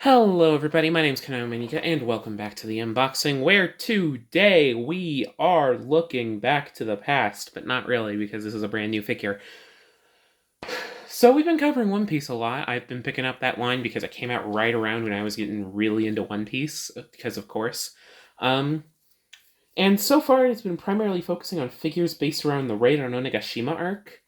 Hello everybody, my name's Kanamanika, and welcome back to the unboxing, where today we are looking back to the past, but not really, because this is a brand new figure. So we've been covering One Piece a lot. I've been picking up that line because it came out right around when I was getting really into One Piece, because of course. And so far it's been primarily focusing on figures based around the Raid on Onigashima arc,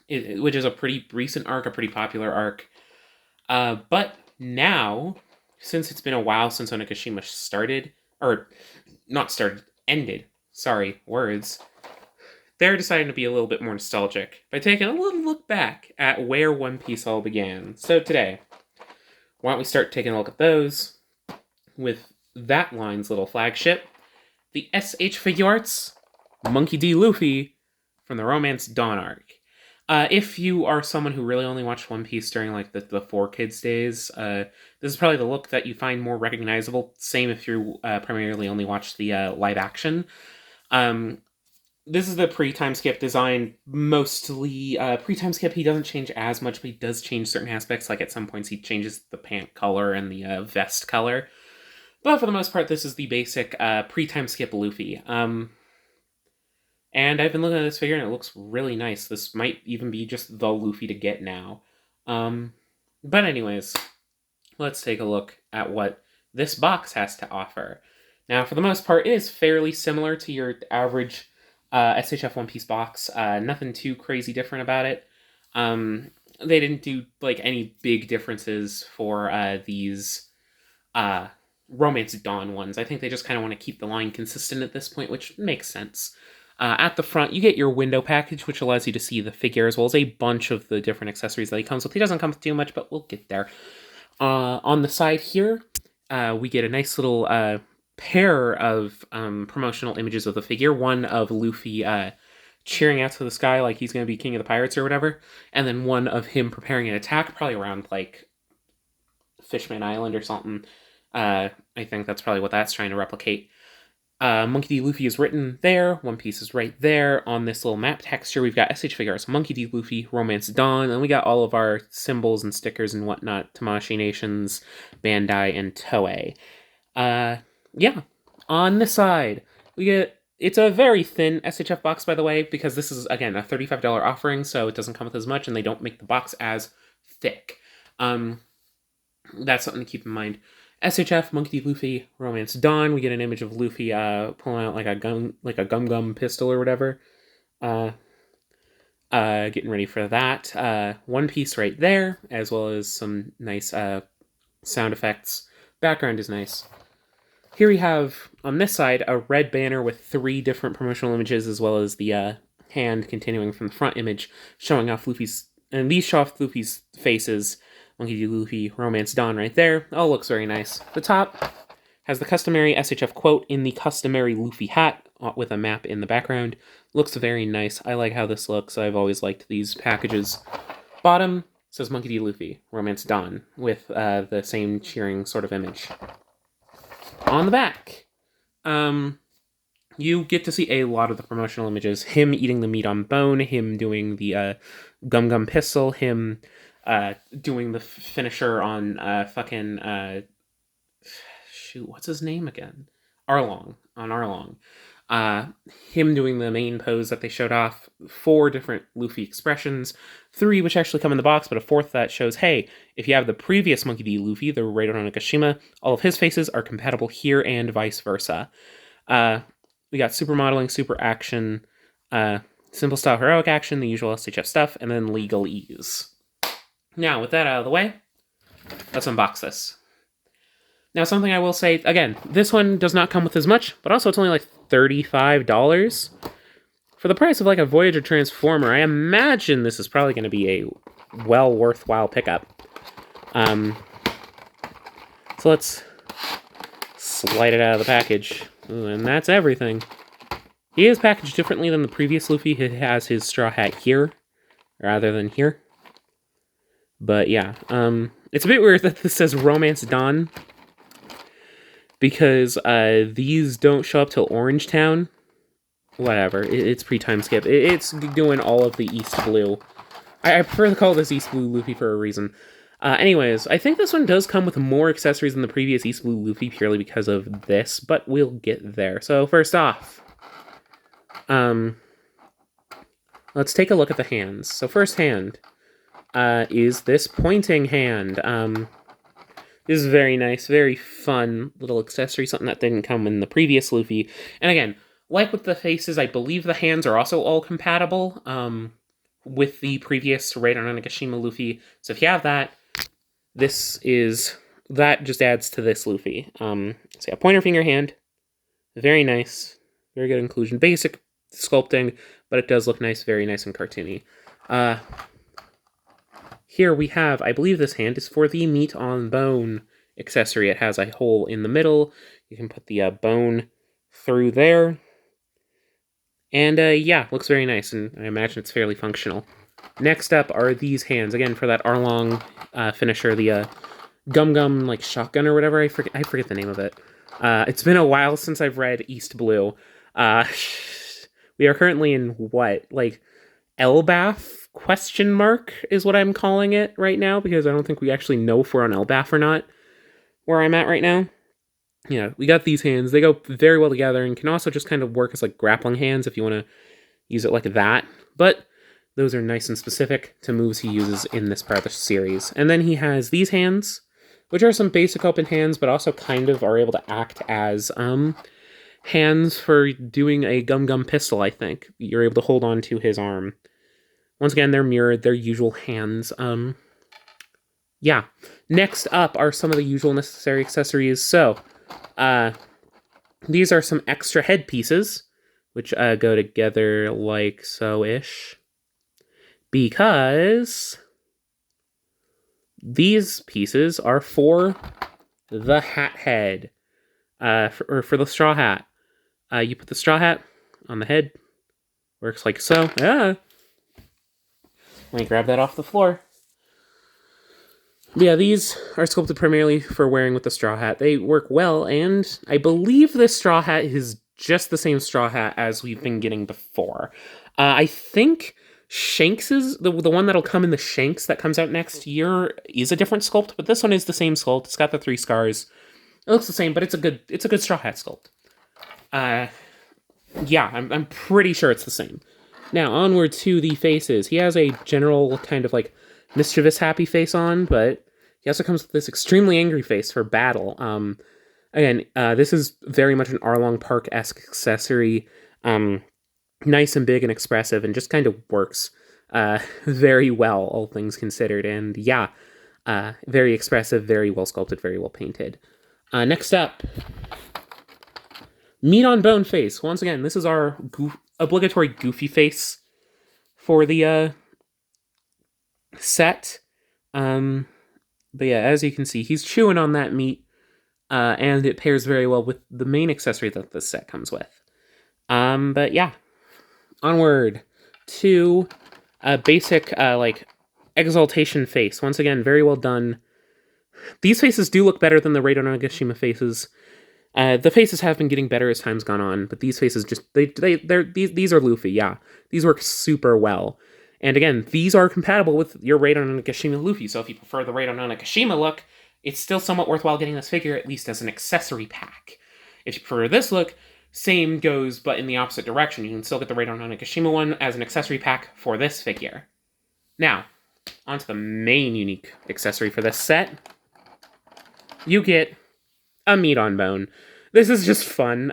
which is a pretty recent arc, a pretty popular arc. But now, since it's been a while since Onigashima started, or not started, ended, sorry, words, they're deciding to be a little bit more nostalgic by taking a little look back at where One Piece all began. So today, why don't we start taking a look at those with that line's little flagship, the SH Figuarts Monkey D. Luffy from the Romance Dawn arc. If you are someone who really only watched One Piece during like the 4Kids days, this is probably the look that you find more recognizable. Same if you primarily only watched the live action. This is the pre-time skip design. Mostly pre-time skip, he doesn't change as much, but he does change certain aspects. Like at some points he changes the pant color and the vest color. But for the most part, this is the basic pre-time skip Luffy. And I've been looking at this figure and it looks really nice. This might even be just the Luffy to get now. But anyways, let's take a look at what this box has to offer. Now, for the most part, it is fairly similar to your average SHF One Piece box. Nothing too crazy different about it. They didn't do like any big differences for these Romance Dawn ones. I think they just kind of want to keep the line consistent at this point, which makes sense. At the front, you get your window package, which allows you to see the figure, as well as a bunch of the different accessories that he comes with. He doesn't come with too much, but we'll get there. On the side here, we get a nice little pair of promotional images of the figure. One of Luffy cheering out to the sky like he's going to be king of the pirates or whatever. And then one of him preparing an attack, probably around, like, Fishman Island or something. I think that's probably what that's trying to replicate. Monkey D. Luffy is written there. One Piece is right there. On this little map texture, we've got SH Figuarts, Monkey D. Luffy, Romance Dawn, and we got all of our symbols and stickers and whatnot, Tamashii Nations, Bandai, and Toei. Yeah. On this side, we get... It's a very thin SHF box, by the way, because this is, again, a $35 offering, so it doesn't come with as much, and they don't make the box as thick. That's something to keep in mind. SHF, Monkey D. Luffy, Romance Dawn. We get an image of Luffy pulling out like a gum pistol or whatever. Getting ready for that. One Piece right there, as well as some nice sound effects. Background is nice. Here we have, on this side, a red banner with 3 different promotional images, as well as the hand continuing from the front image, showing off Luffy's... And these show off Luffy's faces. Monkey D. Luffy, Romance Dawn right there. Oh, looks very nice. The top has the customary SHF quote in the customary Luffy hat with a map in the background. Looks very nice. I like how this looks. I've always liked these packages. Bottom says Monkey D. Luffy, Romance Dawn, with the same cheering sort of image. On the back, you get to see a lot of the promotional images. Him eating the meat on bone, him doing the gum pistol, him... doing the finisher on shoot, what's his name again? Arlong. On Arlong. Him doing the main pose that they showed off. 4 different Luffy expressions. 3 which actually come in the box, but a 4th that shows, hey, if you have the previous Monkey D. Luffy, the Raid on Onigashima, all of his faces are compatible here and vice versa. We got super modeling, super action, simple style heroic action, the usual SHF stuff, and then legal ease. Now, with that out of the way, let's unbox this. Now, something I will say, again, this one does not come with as much, but also it's only like $35. For the price of like a Voyager Transformer, I imagine this is probably going to be a worthwhile pickup. So let's slide it out of the package. Ooh, and that's everything. He is packaged differently than the previous Luffy. He has his straw hat here, rather than here. But yeah, it's a bit weird that this says Romance Dawn, because these don't show up till Orange Town. Whatever, it's pre-time skip. It's doing all of the East Blue. I prefer to call this East Blue Luffy for a reason. Anyways, I think this one does come with more accessories than the previous East Blue Luffy purely because of this, but we'll get there. So first off, let's take a look at the hands. So first hand is this pointing hand. This is very nice, very fun little accessory, something that didn't come in the previous Luffy. And again, like with the faces, I believe the hands are also all compatible with the previous Raiden Onigashima Luffy. So if you have that, that just adds to this Luffy. So yeah, pointer finger hand, very nice, very good inclusion. Basic sculpting, but it does look nice, very nice and cartoony. Here we have, I believe this hand is for the meat on bone accessory. It has a hole in the middle. You can put the bone through there. And yeah, looks very nice, and I imagine it's fairly functional. Next up are these hands, again, for that Arlong finisher, the Gum Gum, like, shotgun or whatever. I forget the name of it. It's been a while since I've read East Blue. We are currently in what, like, Elbaf? Question mark is what I'm calling it right now, because I don't think we actually know if we're on Elbaf or not, where I'm at right now. Yeah, we got these hands. They go very well together and can also just kind of work as like grappling hands if you want to use it like that. But those are nice and specific to moves he uses in this part of the series. And then he has these hands, which are some basic open hands, but also kind of are able to act as hands for doing a Gum Gum pistol, I think. You're able to hold on to his arm. Once again, they're mirrored, they're usual hands. Yeah. Next up are some of the usual necessary accessories. So, these are some extra head pieces, which go together like so-ish. Because these pieces are for the hat head, for the straw hat. You put the straw hat on the head, works like so. Let me grab that off the floor. Yeah, these are sculpted primarily for wearing with the straw hat. They work well, and I believe this straw hat is just the same straw hat as we've been getting before. I think Shanks's, the one that'll come in the Shanks that comes out next year, is a different sculpt, but this one is the same sculpt. It's got the 3 scars. It looks the same, but it's a good straw hat sculpt. Yeah, I'm pretty sure it's the same. Now, onward to the faces. He has a general kind of, like, mischievous happy face on, but he also comes with this extremely angry face for battle. Again, this is very much an Arlong Park-esque accessory. Nice and big and expressive, and just kind of works very well, all things considered. And yeah, very expressive, very well sculpted, very well painted. Next up, meat on bone face. Once again, this is our obligatory goofy face for the set. But yeah, as you can see, he's chewing on that meat, and it pairs very well with the main accessory that this set comes with. But yeah, onward to a basic like exaltation face. Once again, very well done. These faces do look better than the Raiden Onigashima faces. The faces have been getting better as time's gone on, but these faces just these are Luffy. Yeah, these work super well. And again, these are compatible with your Raiden Onigashima Luffy. So if you prefer the Raiden Onigashima look, it's still somewhat worthwhile getting this figure at least as an accessory pack. If you prefer this look, same goes, but in the opposite direction. You can still get the Raiden Onigashima one as an accessory pack for this figure. Now, onto the main unique accessory for this set. You get a meat on bone. This is just fun.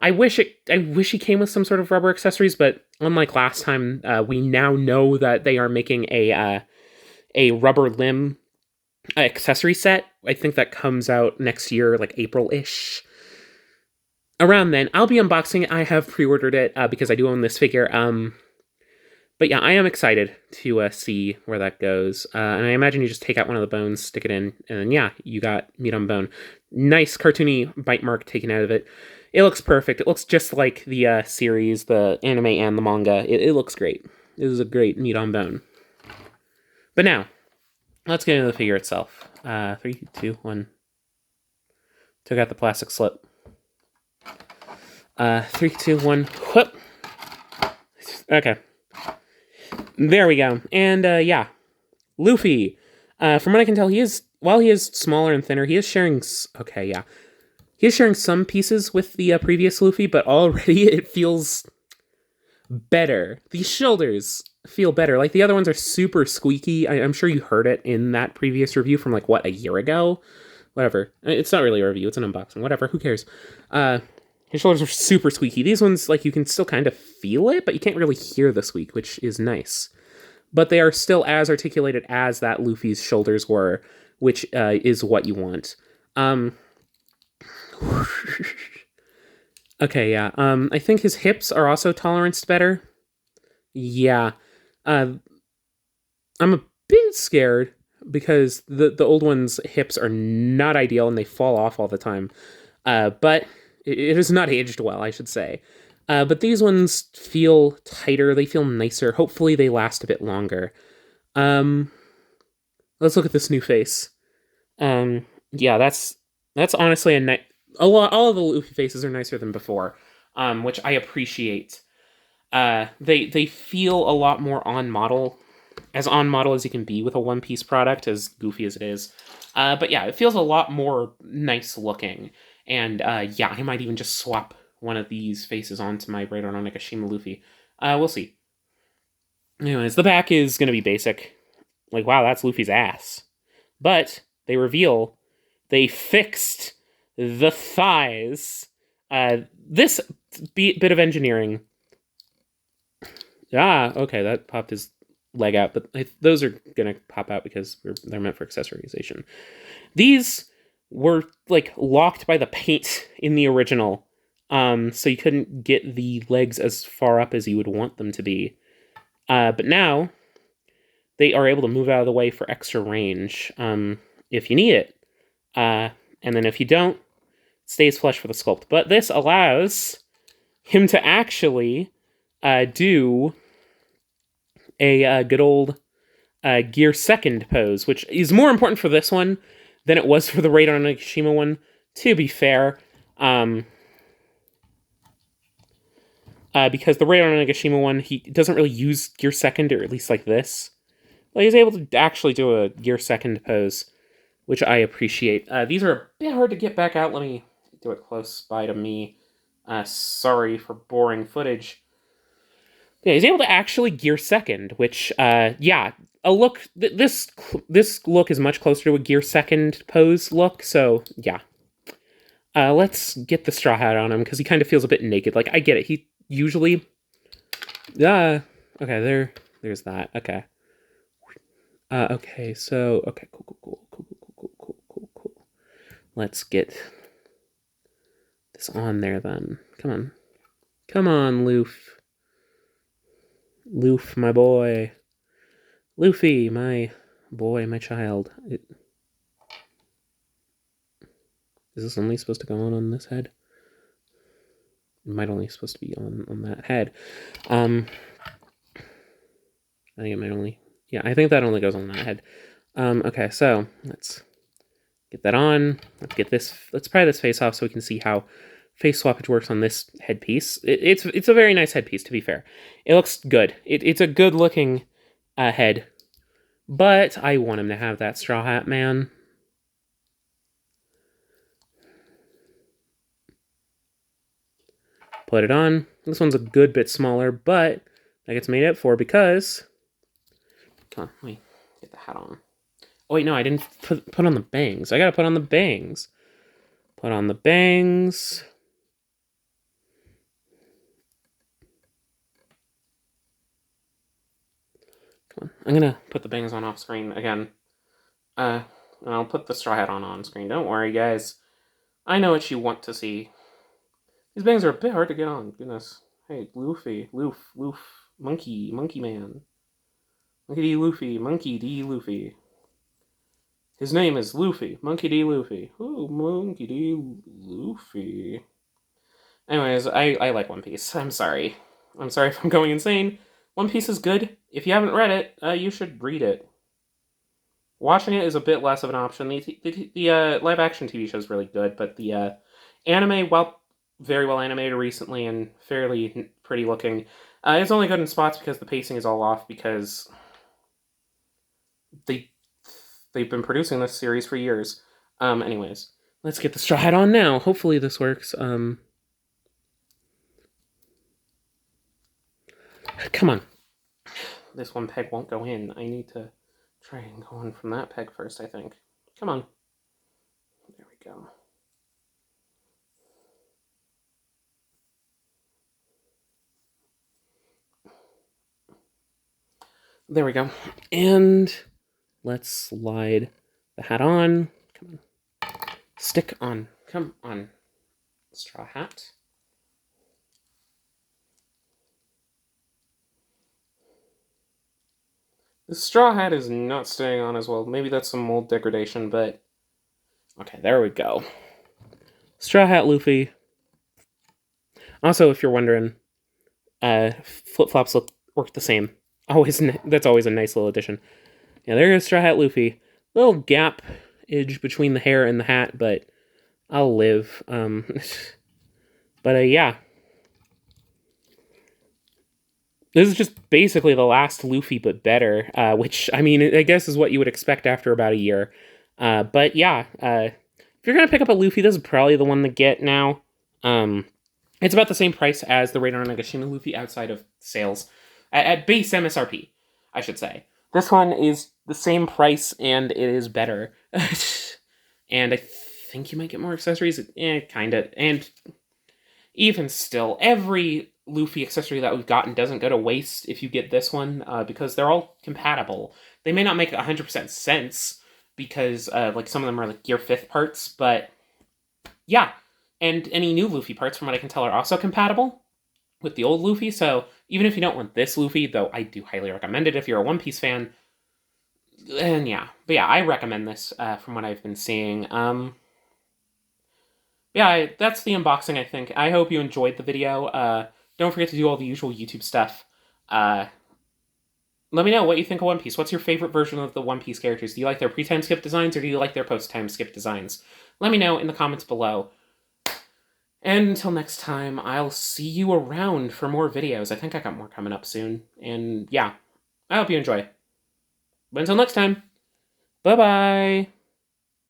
I wish he came with some sort of rubber accessories, but unlike last time, we now know that they are making a rubber limb accessory set. I think that comes out next year, like April-ish. Around then, I'll be unboxing it. I have pre-ordered it because I do own this figure. But yeah, I am excited to see where that goes. And I imagine you just take out one of the bones, stick it in, and then yeah, you got meat on bone. Nice cartoony bite mark taken out of it. It looks perfect. It looks just like the series, the anime and the manga. It looks great. This is a great meat on bone. But now, let's get into the figure itself. 3, 2, 1. Took out the plastic slip. 3, 2, 1. Whoop. Okay. There we go. And yeah, Luffy. From what I can tell, while he is smaller and thinner, he is sharing. Okay, yeah, he is sharing some pieces with the previous Luffy, but already it feels better. These shoulders feel better. Like the other ones are super squeaky. I'm sure you heard it in that previous review from like what, a year ago. Whatever. It's not really a review. It's an unboxing. Whatever. Who cares? His shoulders are super squeaky. These ones, like, you can still kind of feel it, but you can't really hear the squeak, which is nice. But they are still as articulated as that Luffy's shoulders were, which is what you want. Okay, yeah. I think his hips are also toleranced better. Yeah. Uh, I'm a bit scared because the old one's hips are not ideal and they fall off all the time. But it has not aged well, I should say. But these ones feel tighter. They feel nicer. Hopefully, they last a bit longer. Um, let's look at this new face. Yeah, that's honestly a nice. A lot. All of the Luffy faces are nicer than before, which I appreciate. They feel a lot more on model as you can be with a One Piece product, as goofy as it is. But yeah, it feels a lot more nice looking. And yeah, I might even just swap one of these faces onto my Radar no Nagashima Luffy. We'll see. Anyways, the back is going to be basic. Like, wow, that's Luffy's ass. But they reveal they fixed the thighs. This bit of engineering. Ah, okay, that popped his leg out, but those are gonna pop out because they're meant for accessorization. These were like locked by the paint in the original, so you couldn't get the legs as far up as you would want them to be. But now they are able to move out of the way for extra range if you need it, and then if you don't, it stays flush for the sculpt. But this allows him to actually do a good old gear second pose, which is more important for this one than it was for the Radar Nagashima one, to be fair. Because the Radar Nagashima one, he doesn't really use gear second, or at least like this. But he's able to actually do a gear second pose, which I appreciate. These are a bit hard to get back out. Let me do it close by to me. Sorry for boring footage. Yeah, he's able to actually gear second, which, yeah, a look. This look is much closer to a gear second pose look. So yeah, let's get the straw hat on him because he kind of feels a bit naked. Like I get it. He usually, okay, there's that. Okay. Okay. So okay, cool. Let's get this on there then. Come on, Loof, my boy. Luffy, my boy, my child. Is this only supposed to go on this head? It might only supposed to be on that head. I think it might only... Yeah, I think that only goes on that head. Okay, so let's get that on. Let's pry this face off so we can see how face swappage works on this headpiece. It's a very nice headpiece, to be fair. It looks good. It's a good looking head. But I want him to have that straw hat, man. Put it on. This one's a good bit smaller, but that gets made up for because... Come on, let me get the hat on. Oh, wait, no, I didn't put on the bangs. I gotta put on the bangs. Put on the bangs. Come on. I'm gonna put the bangs on off screen again. And I'll put the straw hat on screen. Don't worry, guys. I know what you want to see. These bangs are a bit hard to get on. Goodness. Hey, Luffy. Loof. Monkey man. Monkey D. Luffy. Monkey D. Luffy. His name is Luffy. Monkey D. Luffy. Ooh, Monkey D. Luffy. Anyways, I like One Piece. I'm sorry. I'm sorry if I'm going insane. One Piece is good. If you haven't read it, you should read it. Watching it is a bit less of an option. The live-action TV show is really good, but the anime, while very well animated recently and fairly pretty looking, it's only good in spots because the pacing is all off because They've been producing this series for years. Anyways, let's get the straw hat on now. Hopefully this works. Come on. This one peg won't go in. I need to try and go in from that peg first, I think. Come on. There we go. There we go. And let's slide the hat on. Come on. Stick on. Come on. Straw hat. The straw hat is not staying on as well. Maybe that's some mold degradation, but... Okay, there we go. Straw hat Luffy. Also, if you're wondering, flip-flops work the same. That's always a nice little addition. Yeah, there is Straw Hat Luffy. Little gap-age between the hair and the hat, but I'll live. Yeah. This is just basically the last Luffy, but better, which, I mean, I guess is what you would expect after about a year. But yeah, if you're going to pick up a Luffy, this is probably the one to get now. It's about the same price as the Radar Nagashima Luffy outside of sales. At base MSRP, I should say. This one is the same price, and it is better. And I think you might get more accessories. Kinda. And even still, every Luffy accessory that we've gotten doesn't go to waste if you get this one, because they're all compatible. They may not make 100% sense, because like some of them are like Gear 5th parts, but yeah. And any new Luffy parts, from what I can tell, are also compatible with the old Luffy, so even if you don't want this Luffy, though I do highly recommend it if you're a One Piece fan, and yeah. But yeah, I recommend this from what I've been seeing. Yeah, that's the unboxing, I think. I hope you enjoyed the video. Don't forget to do all the usual YouTube stuff. Let me know what you think of One Piece. What's your favorite version of the One Piece characters? Do you like their pre-time skip designs, or do you like their post-time skip designs? Let me know in the comments below. And until next time, I'll see you around for more videos. I think I got more coming up soon. And yeah, I hope you enjoy. But until next time, bye-bye!